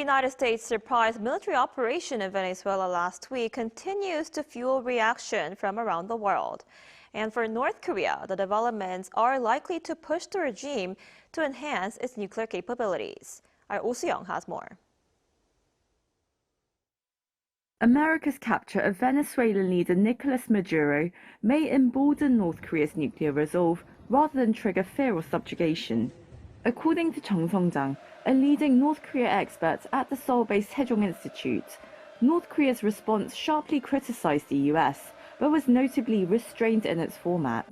United States' surprise military operation in Venezuela last week continues to fuel reaction from around the world. And for North Korea, the developments are likely to push the regime to enhance its nuclear capabilities. Our Soo-young has more. America's capture of Venezuelan leader Nicolas Maduro may embolden North Korea's nuclear resolve rather than trigger fear or subjugation. According to Cheong Seong-chang, a leading North Korea expert at the Seoul-based Sejong Institute, North Korea's response sharply criticized the US, but was notably restrained in its format.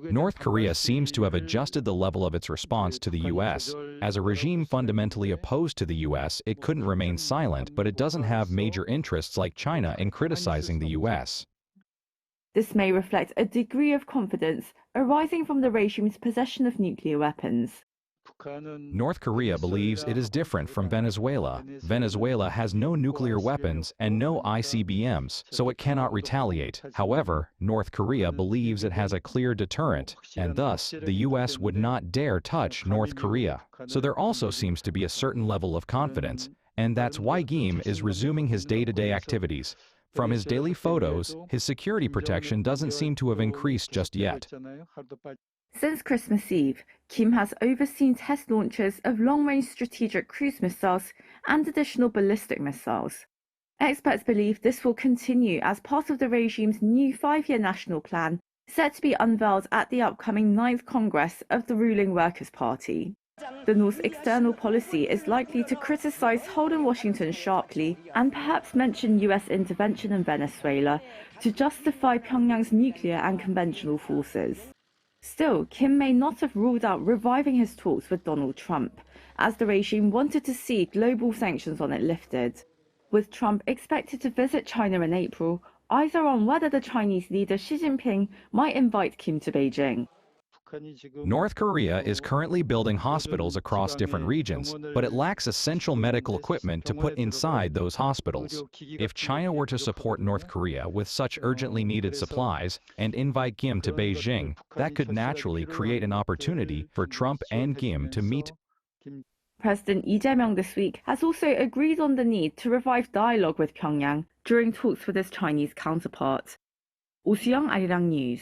North Korea seems to have adjusted the level of its response to the U.S. As a regime fundamentally opposed to the U.S., it couldn't remain silent, but it doesn't have major interests like China in criticizing the U.S. This may reflect a degree of confidence arising from the regime's possession of nuclear weapons. North Korea believes it is different from Venezuela. Venezuela has no nuclear weapons and no ICBMs, so it cannot retaliate. However, North Korea believes it has a clear deterrent, and thus, the U.S. would not dare touch North Korea. So there also seems to be a certain level of confidence, and that's why Kim is resuming his day-to-day activities. From his daily photos, his security protection doesn't seem to have increased just yet. Since Christmas Eve, Kim has overseen test launches of long-range strategic cruise missiles and additional ballistic missiles. Experts believe this will continue as part of the regime's new 5-year national plan, set to be unveiled at the upcoming 9th Congress of the ruling Workers' Party. The North's external policy is likely to criticize Seoul and Washington sharply and perhaps mention US intervention in Venezuela to justify Pyongyang's nuclear and conventional forces. Still, Kim may not have ruled out reviving his talks with Donald Trump, as the regime wanted to see global sanctions on it lifted. With Trump expected to visit China in April, eyes are on whether the Chinese leader Xi Jinping might invite Kim to Beijing. North Korea is currently building hospitals across different regions, but it lacks essential medical equipment to put inside those hospitals. If China were to support North Korea with such urgently needed supplies and invite Kim to Beijing, that could naturally create an opportunity for Trump and Kim to meet. President Lee Jae-myung this week has also agreed on the need to revive dialogue with Pyongyang during talks with his Chinese counterpart. Soo-young, ArirangNews.